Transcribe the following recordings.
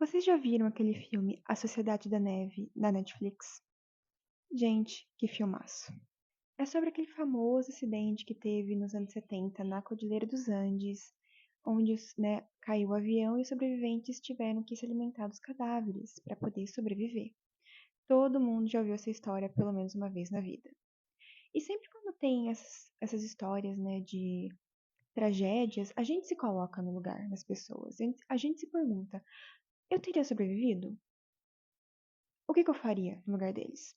Vocês já viram aquele filme A Sociedade da Neve, da Netflix? Gente, que filmaço. É sobre aquele famoso acidente que teve nos anos 70 na Cordilheira dos Andes, onde caiu o avião e os sobreviventes tiveram que se alimentar dos cadáveres para poder sobreviver. Todo mundo já ouviu essa história pelo menos uma vez na vida. E sempre quando tem essas histórias, de tragédias, a gente se coloca no lugar das pessoas. A gente se pergunta: eu teria sobrevivido? O que eu faria no lugar deles?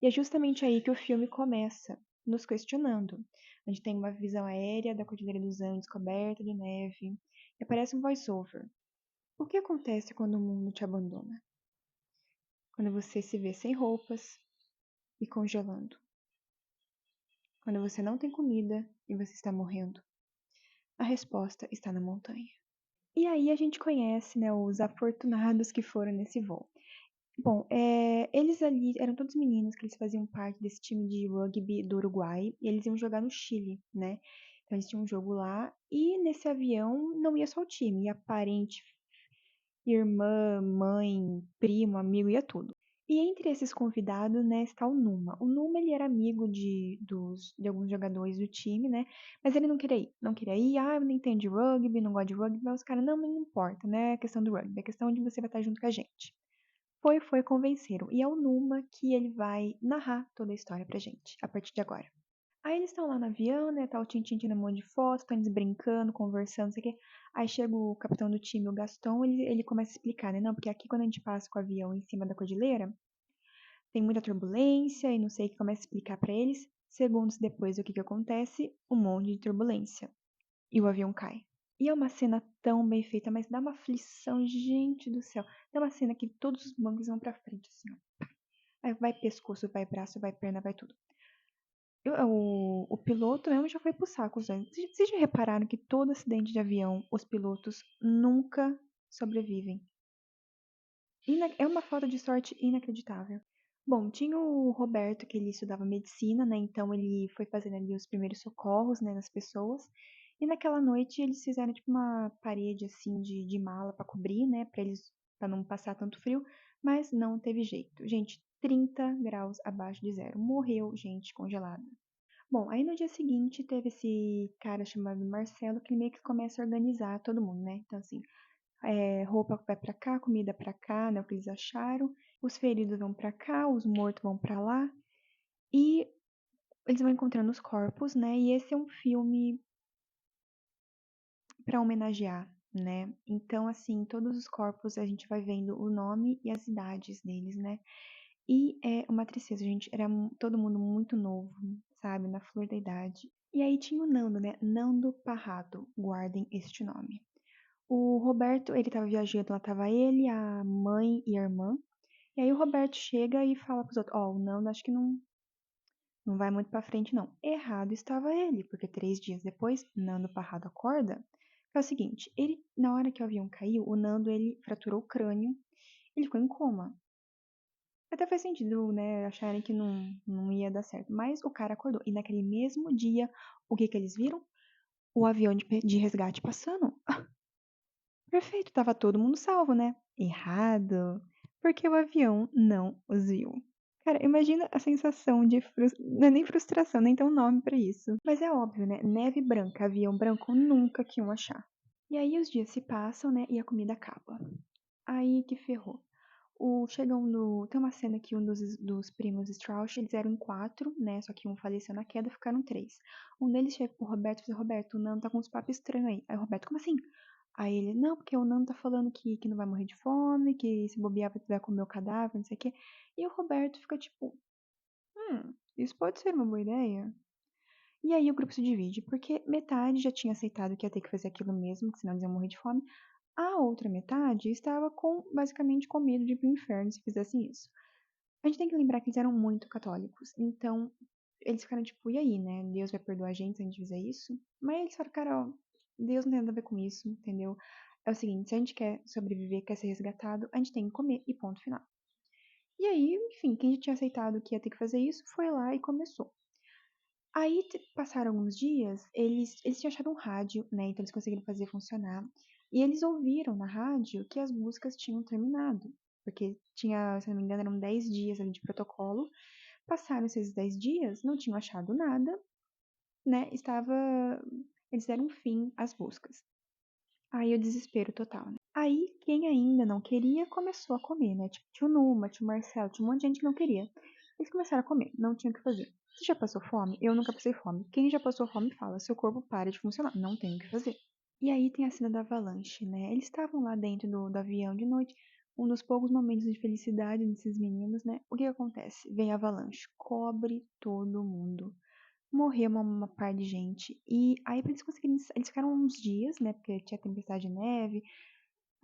E é justamente aí que o filme começa, nos questionando. A gente tem uma visão aérea da Cordilheira dos Andes coberta de neve, e aparece um voice-over. O que acontece quando o mundo te abandona? Quando você se vê sem roupas e congelando. Quando você não tem comida e você está morrendo. A resposta está na montanha. E aí a gente conhece, os afortunados que foram nesse voo. Bom, eles ali eram todos meninos que eles faziam parte desse time de rugby do Uruguai e eles iam jogar no Chile, né? Então eles tinham um jogo lá e nesse avião não ia só o time, ia parente, irmã, mãe, primo, amigo, ia tudo. E entre esses convidados, né, está o Numa. O Numa, ele era amigo de alguns jogadores do time, né? Mas ele não queria ir. Não queria ir, eu não entendo de rugby, não gosto de rugby, mas os caras, não importa, né? A questão do rugby, a questão de você vai estar junto com a gente. Foi, convenceram. E é o Numa que ele vai narrar toda a história pra gente, a partir de agora. Aí eles estão lá no avião, né? Tá o Tintin tirando um monte de foto, estão eles brincando, conversando, não sei o quê. Aí chega o capitão do time, o Gaston, ele começa a explicar, né? Não, porque aqui quando a gente passa com o avião em cima da cordilheira, tem muita turbulência e não sei o que, começa a explicar pra eles. Segundos depois, o que que acontece? Um monte de turbulência. E o avião cai. E é uma cena tão bem feita, mas dá uma aflição, gente do céu. Dá uma cena que todos os bancos vão pra frente, assim, ó. Aí vai pescoço, vai braço, vai perna, vai tudo. O piloto mesmo já foi pro saco. Vocês já repararam que todo acidente de avião, os pilotos nunca sobrevivem? É uma falta de sorte inacreditável. Bom, tinha o Roberto, que ele estudava medicina, né? Então ele foi fazendo ali os primeiros socorros, né, nas pessoas. E naquela noite eles fizeram tipo uma parede assim de mala para cobrir, né, para não passar tanto frio, mas não teve jeito. Gente, 30 graus abaixo de zero. Morreu gente congelada. Bom, aí no dia seguinte teve esse cara chamado Marcelo que meio que começa a organizar todo mundo, né? Então assim, roupa vai pra cá, comida pra cá, né? O que eles acharam. Os feridos vão pra cá, os mortos vão pra lá. E eles vão encontrando os corpos, né? E esse é um filme pra homenagear, né? Então, assim, todos os corpos a gente vai vendo o nome e as idades deles, né? E é uma tristeza, gente. Era todo mundo muito novo, sabe? Na flor da idade. E aí tinha o Nando, né? Nando Parrado, guardem este nome. O Roberto, ele tava viajando, lá tava ele, a mãe e a irmã. E aí o Roberto chega e fala pros outros, ó, o Nando acho que não vai muito pra frente não. Errado estava ele, porque 3 dias depois, Nando Parrado acorda. É o seguinte, na hora que o avião caiu, o Nando, ele fraturou o crânio, ele ficou em coma. Até faz sentido, né, acharem que não ia dar certo. Mas o cara acordou. E naquele mesmo dia, o que que eles viram? O avião de resgate passando. Perfeito, tava todo mundo salvo, né? Errado, porque o avião não os viu. Cara, imagina a sensação de não é nem frustração, nem tem um nome pra isso. Mas é óbvio, né? Neve branca, avião branco, nunca que iam achar. E aí os dias se passam, né? E a comida acaba. Aí que ferrou. Tem uma cena que um dos primos Strauss, eles eram em 4, né? Só que um faleceu na queda, ficaram 3. Um deles chega pro Roberto e fala, Roberto, o Nando tá com uns papos estranhos aí. Aí o Roberto, como assim? Aí ele, não, porque o Nando tá falando que não vai morrer de fome, que se bobear vai comer o cadáver, não sei o quê. E o Roberto fica tipo, isso pode ser uma boa ideia. E aí o grupo se divide, porque metade já tinha aceitado que ia ter que fazer aquilo mesmo, que senão eles iam morrer de fome. A outra metade estava basicamente com medo de ir pro inferno se fizessem isso. A gente tem que lembrar que eles eram muito católicos, então eles ficaram tipo, e aí, né? Deus vai perdoar a gente se a gente fizer isso? Mas eles falaram, cara, ó, Deus não tem nada a ver com isso, entendeu? É o seguinte, se a gente quer sobreviver, quer ser resgatado, a gente tem que comer e ponto final. E aí, enfim, quem já tinha aceitado que ia ter que fazer isso, foi lá e começou. Aí passaram alguns dias, eles tinham achado um rádio, né? Então eles conseguiram fazer funcionar. E eles ouviram na rádio que as buscas tinham terminado, porque tinha, se não me engano, eram 10 dias ali de protocolo. Passaram esses 10 dias, não tinham achado nada, né? Eles deram fim às buscas. Aí o desespero total, né? Aí quem ainda não queria começou a comer, né? Tipo, tio Numa, tio Marcelo, tinha um monte de gente que não queria. Eles começaram a comer, não tinha o que fazer. Você já passou fome? Eu nunca passei fome. Quem já passou fome fala, seu corpo para de funcionar, não tem o que fazer. E aí tem a cena da avalanche, né? Eles estavam lá dentro do avião de noite, um dos poucos momentos de felicidade desses meninos, né? O que acontece? Vem a avalanche, cobre todo mundo. Morreu uma par de gente. E aí, pra eles conseguirem. Eles ficaram uns dias, né? Porque tinha tempestade de neve.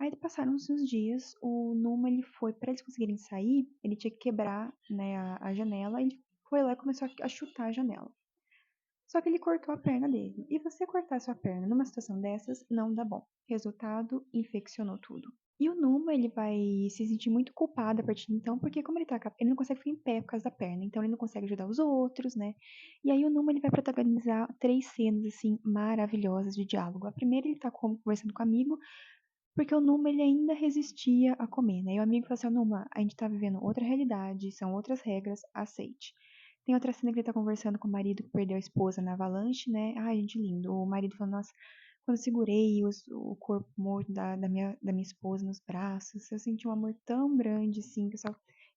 Aí passaram uns dias. O Numa, ele foi. Pra eles conseguirem sair, ele tinha que quebrar, né, a janela. Ele foi lá e começou a chutar a janela. Só que ele cortou a perna dele. E você cortar sua perna numa situação dessas não dá bom. Resultado, infeccionou tudo. E o Numa, ele vai se sentir muito culpado a partir de então, porque como ele não consegue ficar em pé por causa da perna, então ele não consegue ajudar os outros, né? E aí o Numa, ele vai protagonizar 3 cenas, assim, maravilhosas de diálogo. A primeira, ele tá conversando com o amigo, porque o Numa, ele ainda resistia a comer, né? E o amigo fala assim, Numa, a gente tá vivendo outra realidade, são outras regras, aceite. Tem outra cena que ele tá conversando com o marido que perdeu a esposa na avalanche, né? Ai, gente, lindo. O marido falando, nossa, quando eu segurei o corpo morto da minha esposa nos braços, eu senti um amor tão grande, assim, que eu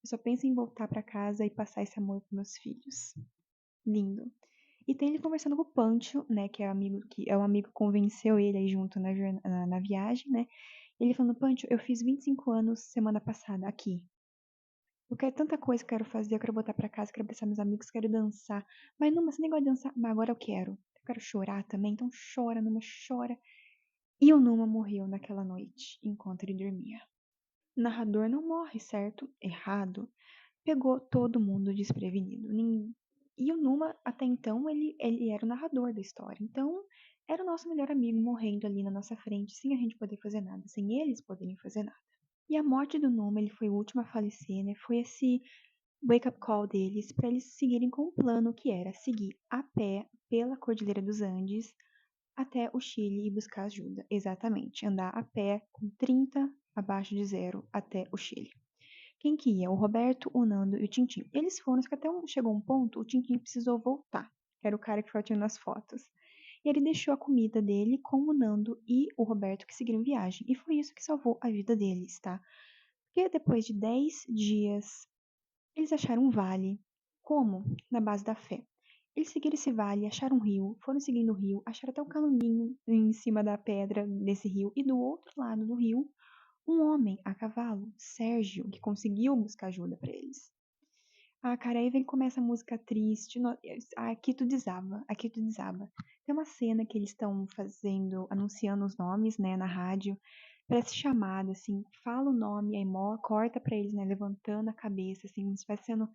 só penso em voltar pra casa e passar esse amor pros meus filhos. Lindo. E tem ele conversando com o Pancho, né, que é um amigo que convenceu ele aí junto na viagem, né? Ele falando, Pancho, eu fiz 25 anos semana passada aqui. Eu quero tanta coisa que eu quero fazer, eu quero voltar pra casa, quero abraçar meus amigos, quero dançar. Mas Numa, você nem gosta de dançar, mas agora eu quero. Eu quero chorar também, então chora, Numa, chora. E o Numa morreu naquela noite, enquanto ele dormia. O narrador não morre, certo? Errado. Pegou todo mundo desprevenido. E o Numa, até então, ele era o narrador da história. Então, era o nosso melhor amigo morrendo ali na nossa frente, sem a gente poder fazer nada, sem eles poderem fazer nada. E a morte do Numa, ele foi o último a falecer, né? Foi esse wake-up call deles para eles seguirem com o plano que era seguir a pé pela Cordilheira dos Andes até o Chile e buscar ajuda. Exatamente, andar a pé com 30 abaixo de zero até o Chile. Quem que ia? O Roberto, o Nando e o Tintim. Eles foram, só que até chegou um ponto, o Tintim precisou voltar, que era o cara que foi tirando as fotos. E ele deixou a comida dele com o Nando e o Roberto que seguiram viagem. E foi isso que salvou a vida deles, tá? Porque depois de 10 dias eles acharam um vale. Como? Na base da fé. Eles seguiram esse vale, acharam um rio, foram seguindo o rio, acharam até um caminho em cima da pedra desse rio. E do outro lado do rio, um homem a cavalo, Sérgio, que conseguiu buscar ajuda para eles. Ah, cara, aí vem começa a música triste. Aqui tu desaba, aqui tu desaba. Tem uma cena que eles estão fazendo, anunciando os nomes, né, na rádio. Parece chamada, assim, fala o nome, aí corta pra eles, né, levantando a cabeça, assim, como se estivesse sendo,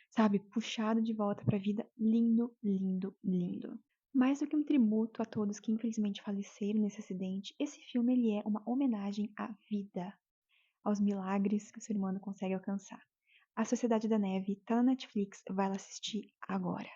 sabe, puxado de volta pra vida. Lindo, lindo, lindo. Mais do que um tributo a todos que infelizmente faleceram nesse acidente, esse filme ele é uma homenagem à vida, aos milagres que o ser humano consegue alcançar. A Sociedade da Neve tá na Netflix, vai lá assistir agora.